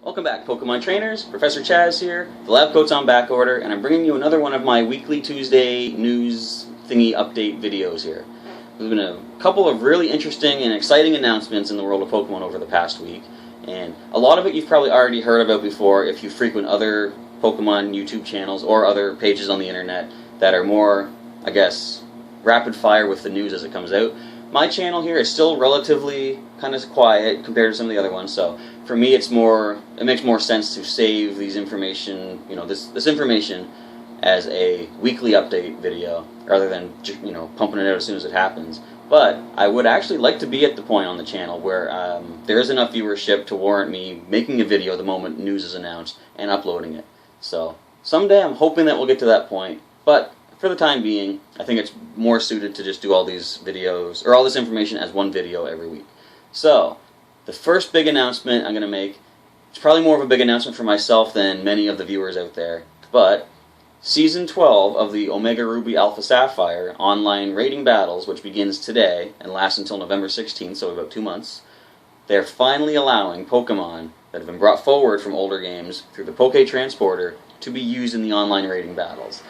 Welcome back, Pokemon trainers. Professor Chaz here. The lab coat's on back order, and I'm bringing you another one of my weekly Tuesday news thingy update videos here. There's been a couple of really interesting and exciting announcements in the world of Pokemon over the past week, and a lot of it you've probably already heard about before if you frequent other Pokemon YouTube channels or other pages on the internet that are more, I guess, rapid fire with the news as it comes out. My channel here is still relatively kind of quiet compared to some of the other ones, so for me it makes more sense to save these information, this information as a weekly update video rather than pumping it out as soon as it happens. But I would actually like to be at the point on the channel where there is enough viewership to warrant me making a video the moment news is announced and uploading it. So someday I'm hoping that we'll get to that point, but for the time being, I think it's more suited to just do all these videos, or all this information as one video every week. So, the first big announcement I'm going to make, it's probably more of a big announcement for myself than many of the viewers out there, but Season 12 of the Omega Ruby Alpha Sapphire online rating battles, which begins today and lasts until November 16th, so about 2 months, they're finally allowing Pokemon that have been brought forward from older games through the Poké Transporter to be used in the online rating battles.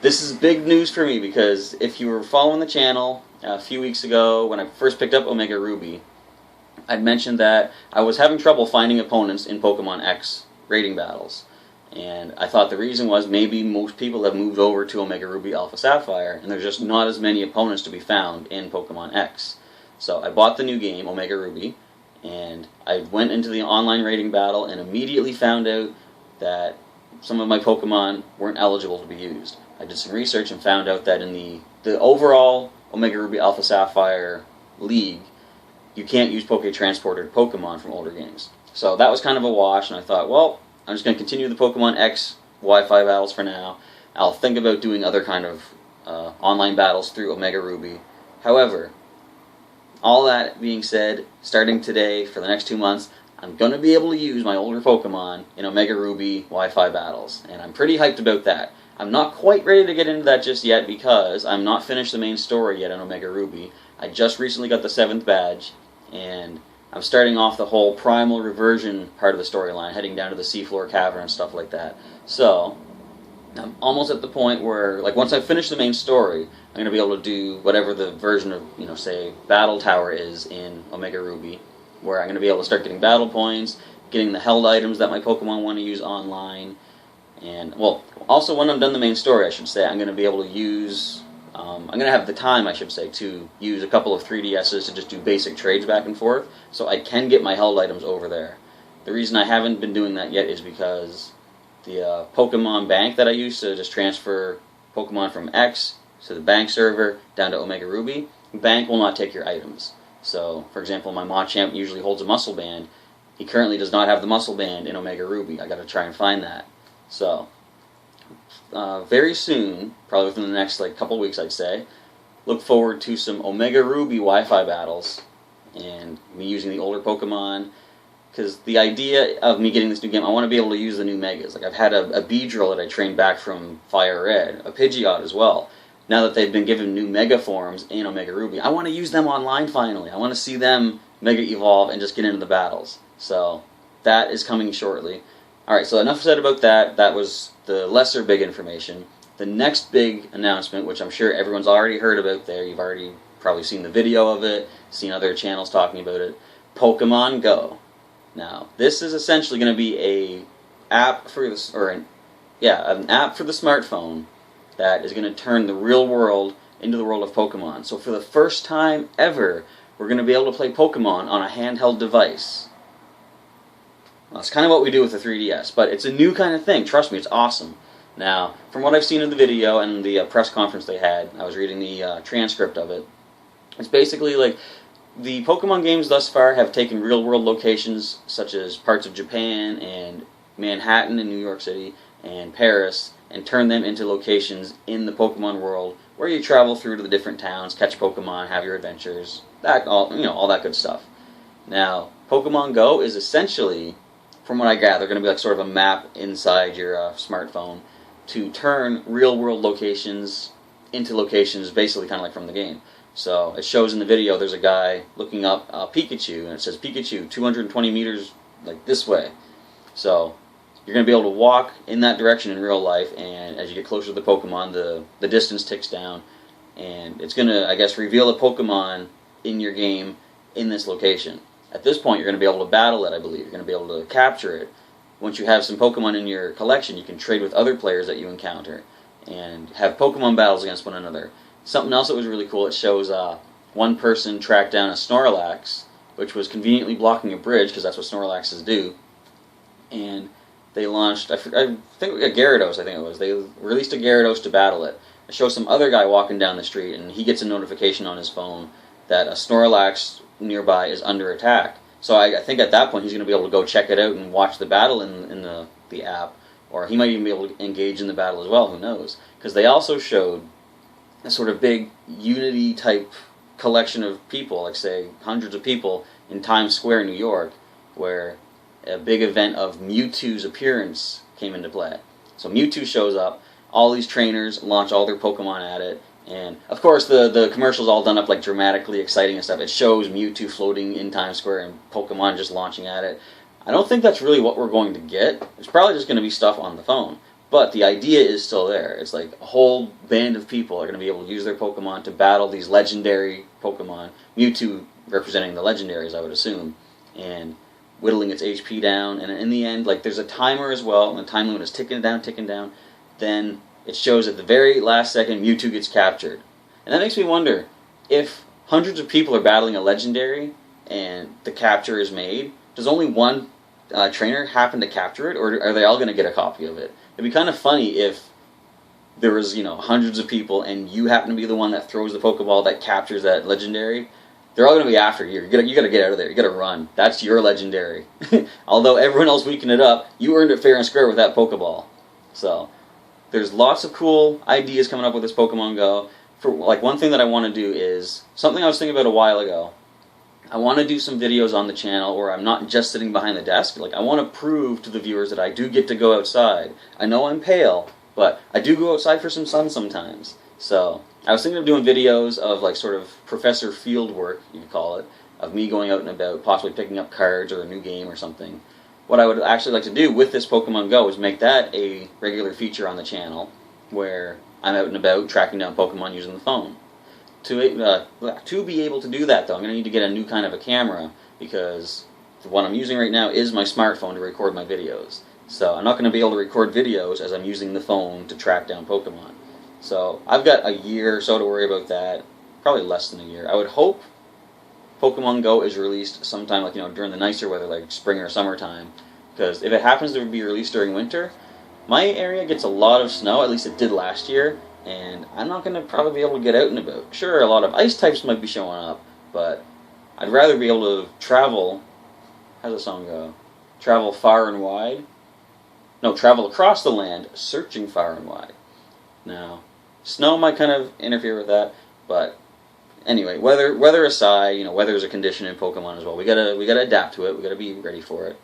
This is big news for me because if you were following the channel a few weeks ago when I first picked up Omega Ruby, I'd mentioned that I was having trouble finding opponents in Pokemon X rating battles. And I thought the reason was maybe most people have moved over to Omega Ruby Alpha Sapphire and there's just not as many opponents to be found in Pokemon X. So I bought the new game, Omega Ruby, and I went into the online rating battle and immediately found out that some of my Pokemon weren't eligible to be used. I did some research and found out that in the overall Omega Ruby Alpha Sapphire League, you can't use Poké Transporter Pokemon from older games. So that was kind of a wash, and I thought, well, I'm just going to continue the Pokemon X Wi-Fi battles for now. I'll think about doing other kind of online battles through Omega Ruby. However, all that being said, starting today for the next 2 months, I'm going to be able to use my older Pokemon in Omega Ruby Wi-Fi battles, and I'm pretty hyped about that. I'm not quite ready to get into that just yet because I'm not finished the main story yet in Omega Ruby. I just recently got the 7th badge, and I'm starting off the whole primal reversion part of the storyline, heading down to the seafloor cavern and stuff like that. So, I'm almost at the point where, once I finish the main story, I'm going to be able to do whatever the version of, say, Battle Tower is in Omega Ruby, where I'm going to be able to start getting battle points, getting the held items that my Pokemon want to use online, and, well, also when I'm done the main story, I should say, I'm going to be able to use, I'm going to have the time, I should say, to use a couple of 3DSs to just do basic trades back and forth, so I can get my held items over there. The reason I haven't been doing that yet is because the Pokemon Bank that I use to just transfer Pokemon from X to the Bank server down to Omega Ruby, Bank will not take your items. So, for example, my Machamp usually holds a Muscle Band. He currently does not have the Muscle Band in Omega Ruby. I got to try and find that. So, very soon, probably within the next couple weeks, I'd say, look forward to some Omega Ruby Wi-Fi battles and me using the older Pokemon. Because the idea of me getting this new game, I want to be able to use the new Megas. I've had a Beedrill that I trained back from Fire Red, a Pidgeot as well. Now that they've been given new Mega forms in Omega Ruby, I want to use them online finally. I want to see them Mega Evolve and just get into the battles. So, that is coming shortly. Alright, so enough said about that. That was the lesser big information. The next big announcement, which I'm sure everyone's already heard about there, you've already probably seen the video of it, seen other channels talking about it, Pokémon Go. Now, this is essentially going to be an app for the smartphone that is going to turn the real world into the world of Pokemon. So for the first time ever, we're going to be able to play Pokemon on a handheld device. Well, that's kind of what we do with the 3DS, but it's a new kind of thing. Trust me, it's awesome. Now, from what I've seen in the video and the press conference they had, I was reading the transcript of it, it's basically the Pokemon games thus far have taken real-world locations such as parts of Japan and Manhattan in New York City and Paris and turned them into locations in the Pokemon world where you travel through to the different towns, catch Pokemon, have your adventures, all that good stuff. Now, Pokemon Go is essentially, from what I gather, going to be sort of a map inside your smartphone to turn real-world locations into locations basically kind of like from the game. So it shows in the video there's a guy looking up Pikachu, and it says Pikachu 220 meters this way. So you're going to be able to walk in that direction in real life, and as you get closer to the Pokemon, the distance ticks down, and it's going to, I guess, reveal a Pokemon in your game in this location. At this point, you're going to be able to battle it, I believe. You're going to be able to capture it. Once you have some Pokemon in your collection, you can trade with other players that you encounter and have Pokemon battles against one another. Something else that was really cool, it shows one person tracked down a Snorlax, which was conveniently blocking a bridge, because that's what Snorlaxes do. And they launched, I think a Gyarados, I think it was. They released a Gyarados to battle it. It shows some other guy walking down the street, and he gets a notification on his phone that a Snorlax nearby is under attack. So I think at that point he's going to be able to go check it out and watch the battle in the app, or he might even be able to engage in the battle as well, who knows. Because they also showed a sort of big Unity-type collection of people, like say hundreds of people in Times Square, New York, where a big event of Mewtwo's appearance came into play. So Mewtwo shows up, all these trainers launch all their Pokemon at it, and of course the commercial's all done up like dramatically exciting and stuff. It shows Mewtwo floating in Times Square and Pokemon just launching at it. I don't think that's really what we're going to get. It's probably just going to be stuff on the phone. But the idea is still there. It's like a whole band of people are going to be able to use their Pokemon to battle these legendary Pokemon. Mewtwo representing the legendaries, I would assume, and whittling its HP down. And in the end, like, there's a timer as well, and the time limit is ticking down. Then it shows at the very last second Mewtwo gets captured. And that makes me wonder, if hundreds of people are battling a legendary and the capture is made, does only one trainer happen to capture it, or are they all going to get a copy of it? It'd be kind of funny if there was, hundreds of people and you happen to be the one that throws the Pokeball that captures that legendary. They're all going to be after you. You got to get out of there. You got to run. That's your legendary. Although everyone else weakened it up, you earned it fair and square with that Pokeball. So there's lots of cool ideas coming up with this Pokemon Go. For like, one thing that I want to do is something I was thinking about a while ago. I want to do some videos on the channel where I'm not just sitting behind the desk. Like, I want to prove to the viewers that I do get to go outside. I know I'm pale, but I do go outside for some sun sometimes. So I was thinking of doing videos of, like, sort of professor field work, you could call it, of me going out and about, possibly picking up cards or a new game or something. What I would actually like to do with this Pokemon Go is make that a regular feature on the channel, where I'm out and about tracking down Pokemon using the phone. To be able to do that, though, I'm going to need to get a new kind of a camera, because the one I'm using right now is my smartphone to record my videos. So I'm not going to be able to record videos as I'm using the phone to track down Pokemon. So I've got a year or so to worry about that, probably less than a year. I would hope Pokemon Go is released sometime, like, during the nicer weather, like spring or summertime, because if it happens to be released during winter, my area gets a lot of snow, at least it did last year, and I'm not going to probably be able to get out and about. Sure, a lot of ice types might be showing up, but I'd rather be able to travel, how's the song go? Travel far and wide? No, travel across the land, searching far and wide. Now, snow might kind of interfere with that, but anyway, weather aside, weather is a condition in Pokemon as well. We gotta adapt to it. We gotta be ready for it.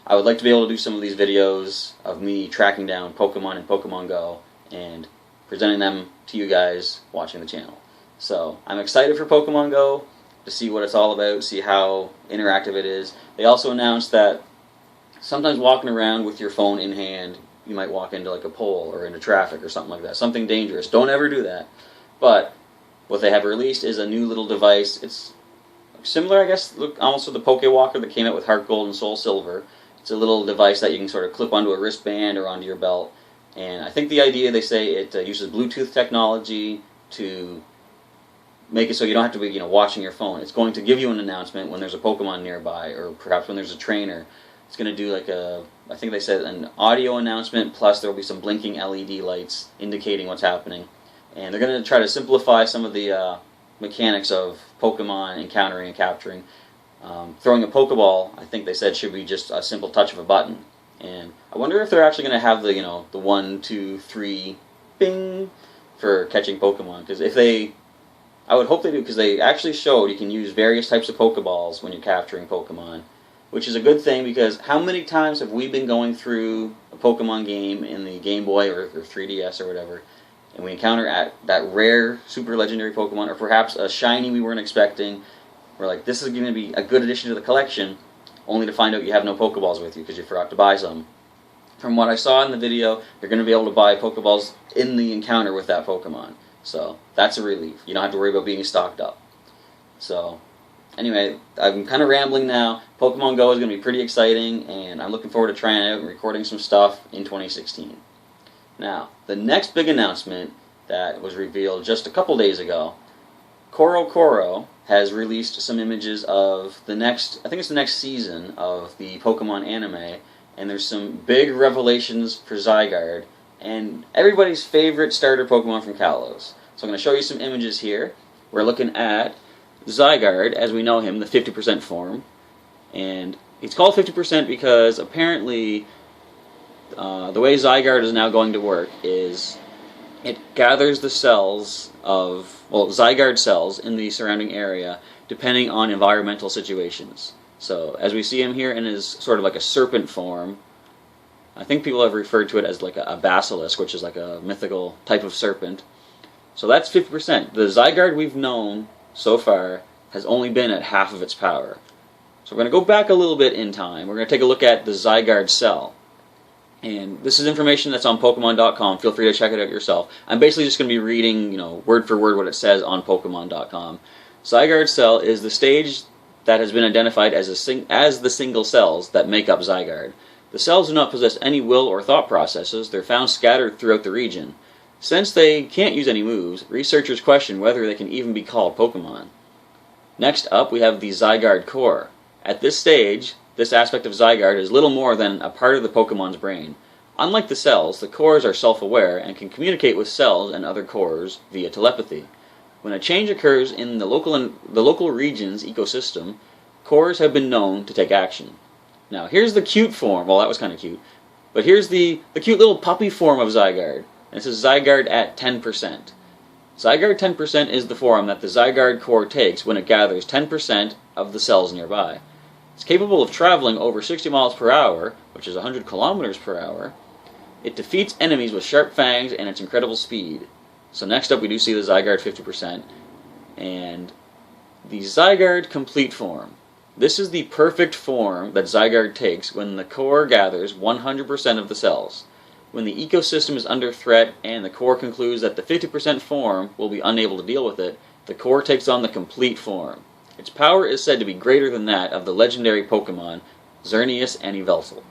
I would like to be able to do some of these videos of me tracking down Pokemon in Pokemon Go and presenting them to you guys watching the channel. So I'm excited for Pokemon Go, to see what it's all about, see how interactive it is. They also announced that sometimes walking around with your phone in hand, you might walk into like a pole or into traffic or something like that. Something dangerous. Don't ever do that. But what they have released is a new little device. It's similar, I guess, almost to the Pokewalker that came out with Heart Gold and Soul Silver. It's a little device that you can sort of clip onto a wristband or onto your belt. And I think the idea, they say, it uses Bluetooth technology to make it so you don't have to be, watching your phone. It's going to give you an announcement when there's a Pokemon nearby, or perhaps when there's a trainer. It's going to do like I think they said an audio announcement, plus there will be some blinking LED lights indicating what's happening. And they're going to try to simplify some of the mechanics of Pokemon encountering and capturing. Throwing a Pokeball, I think they said, should be just a simple touch of a button. And I wonder if they're actually going to have the, the 1, 2, 3, bing, for catching Pokemon. Because I would hope they do, because they actually showed you can use various types of Pokeballs when you're capturing Pokemon. Which is a good thing, because how many times have we been going through a Pokemon game in the Game Boy or 3DS or whatever, and we encounter that rare super legendary Pokemon, or perhaps a shiny we weren't expecting. We're like, this is going to be a good addition to the collection, only to find out you have no Pokeballs with you because you forgot to buy some. From what I saw in the video, you're going to be able to buy Pokeballs in the encounter with that Pokemon. So that's a relief. You don't have to worry about being stocked up. So anyway, I'm kind of rambling now. Pokemon Go is going to be pretty exciting, and I'm looking forward to trying it out and recording some stuff in 2016. Now, the next big announcement that was revealed just a couple days ago, Koro has released some images of the next, I think it's the next season of the Pokemon anime, and there's some big revelations for Zygarde, and everybody's favorite starter Pokemon from Kalos. So I'm going to show you some images here. We're looking at Zygarde, as we know him, the 50% form, and it's called 50% because apparently the way Zygarde is now going to work is it gathers the cells of, well, Zygarde cells in the surrounding area depending on environmental situations. So as we see him here in his sort of like a serpent form, I think people have referred to it as like a basilisk, which is like a mythical type of serpent. So that's 50%. The Zygarde we've known so far has only been at half of its power. So we're going to go back a little bit in time. We're going to take a look at the Zygarde cell. And this is information that's on Pokemon.com. Feel free to check it out yourself. I'm basically just going to be reading, word for word what it says on Pokemon.com. Zygarde cell is the stage that has been identified as the single cells that make up Zygarde. The cells do not possess any will or thought processes. They're found scattered throughout the region. Since they can't use any moves, researchers question whether they can even be called Pokemon. Next up, we have the Zygarde core. At this stage, this aspect of Zygarde is little more than a part of the Pokemon's brain. Unlike the cells, the cores are self-aware and can communicate with cells and other cores via telepathy. When a change occurs in the local region's ecosystem, cores have been known to take action. Now, here's the cute form. Well, that was kind of cute. But here's the cute little puppy form of Zygarde. And this is Zygarde at 10%. Zygarde 10% is the form that the Zygarde core takes when it gathers 10% of the cells nearby. It's capable of traveling over 60 miles per hour, which is 100 kilometers per hour. It defeats enemies with sharp fangs and its incredible speed. So next up we do see the Zygarde 50%, and the Zygarde complete form. This is the perfect form that Zygarde takes when the core gathers 100% of the cells. When the ecosystem is under threat and the core concludes that the 50% form will be unable to deal with it, the core takes on the complete form. Its power is said to be greater than that of the legendary Pokemon Xerneas and Yveltal.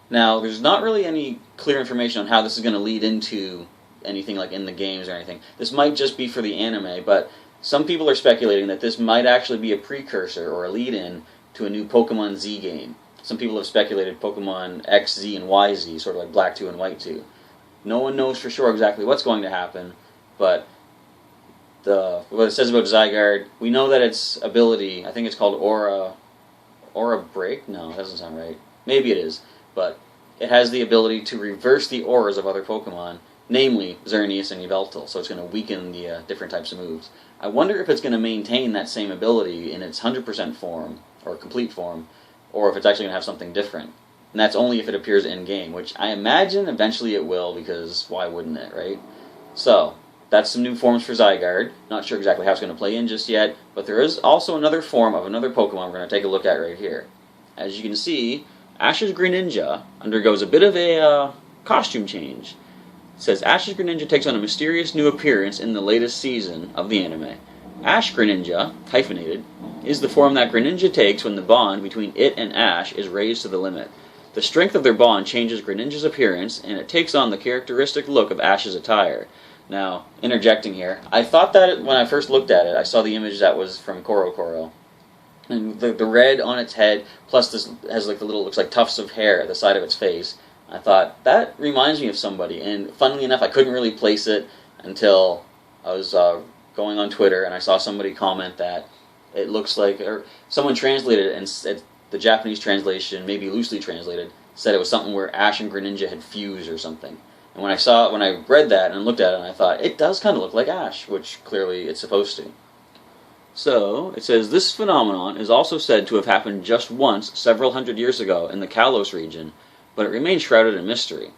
Now, there's not really any clear information on how this is going to lead into anything like in the games or anything. This might just be for the anime, but some people are speculating that this might actually be a precursor or a lead-in to a new Pokemon Z game. Some people have speculated Pokemon X, Z, and YZ, sort of like Black 2 and White 2. No one knows for sure exactly what's going to happen, but what it says about Zygarde, we know that its ability, I think it's called Aura Break? No, that doesn't sound right. Maybe it is, but it has the ability to reverse the auras of other Pokemon, namely Xerneas and Yveltal, so it's going to weaken the different types of moves. I wonder if it's going to maintain that same ability in its 100% form, or complete form, or if it's actually going to have something different. And that's only if it appears in-game, which I imagine eventually it will, because why wouldn't it, right? So, that's some new forms for Zygarde. Not sure exactly how it's going to play in just yet, but there is also another form of another Pokemon we're going to take a look at right here. As you can see, Ash-Greninja undergoes a bit of a costume change. It says Ash-Greninja takes on a mysterious new appearance in the latest season of the anime. Ash-Greninja, hyphenated, is the form that Greninja takes when the bond between it and Ash is raised to the limit. The strength of their bond changes Greninja's appearance, and it takes on the characteristic look of Ash's attire. Now, interjecting here, I thought that when I first looked at it, I saw the image that was from Koro. And the red on its head, plus this has like the little, looks like tufts of hair at the side of its face. I thought, that reminds me of somebody. And funnily enough, I couldn't really place it until I was going on Twitter and I saw somebody comment that it looks like, or someone translated it and said, the Japanese translation, maybe loosely translated, said it was something where Ash and Greninja had fused or something. And when I read that and looked at it, and I thought, it does kind of look like Ash, which clearly it's supposed to. So, it says, this phenomenon is also said to have happened just once several hundred years ago in the Kalos region, but it remains shrouded in mystery.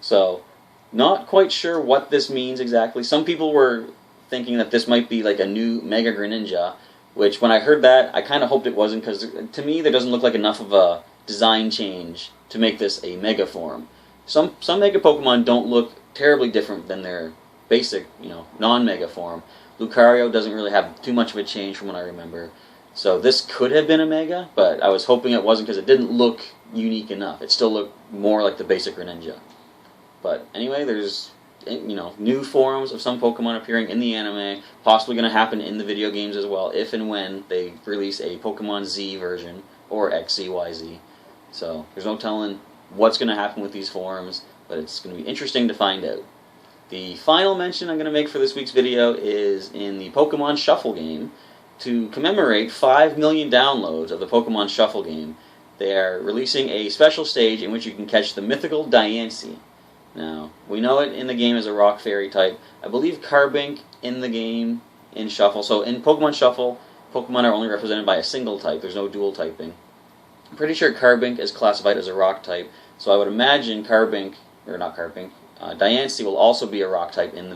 So, not quite sure what this means exactly. Some people were thinking that this might be like a new Mega Greninja, which when I heard that, I kind of hoped it wasn't, because to me there doesn't look like enough of a design change to make this a Mega form. Some Mega Pokemon don't look terribly different than their basic, non-Mega form. Lucario doesn't really have too much of a change from what I remember. So this could have been a Mega, but I was hoping it wasn't because it didn't look unique enough. It still looked more like the basic Greninja. But anyway, there's new forms of some Pokemon appearing in the anime, possibly going to happen in the video games as well, if and when they release a Pokemon Z version, or XYZ. So there's no telling what's going to happen with these forms, but it's going to be interesting to find out. The final mention I'm going to make for this week's video is in the Pokemon Shuffle game. To commemorate 5 million downloads of the Pokemon Shuffle game, they are releasing a special stage in which you can catch the mythical Diancie. Now, we know it in the game as a Rock Fairy type. I believe Carbink in the game in Shuffle. So in Pokemon Shuffle, Pokemon are only represented by a single type. There's no dual typing. I'm pretty sure Carbink is classified as a Rock type. So I would imagine Diancie will also be a Rock type in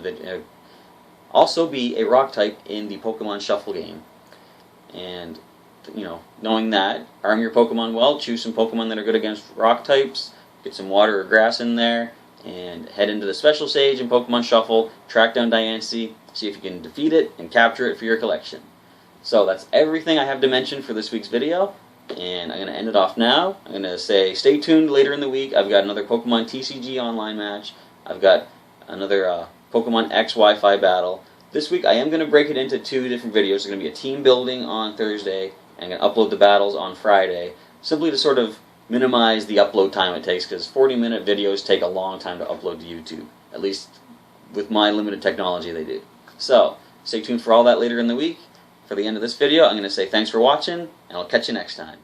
the Pokemon Shuffle game. And knowing that, arm your Pokemon well, choose some Pokemon that are good against Rock types, get some water or grass in there, and head into the special stage in Pokemon Shuffle, track down Diancie, see if you can defeat it and capture it for your collection. So that's everything I have to mention for this week's video, and I'm going to end it off now. I'm going to say stay tuned later in the week. I've got another Pokemon TCG online match. I've got another Pokemon X Wi-Fi battle. This week I am going to break it into 2 different videos. There's going to be a team building on Thursday, and I'm going to upload the battles on Friday, simply to sort of minimize the upload time it takes, because 40-minute videos take a long time to upload to YouTube. At least with my limited technology they do. So, stay tuned for all that later in the week. For the end of this video, I'm going to say thanks for watching, and I'll catch you next time.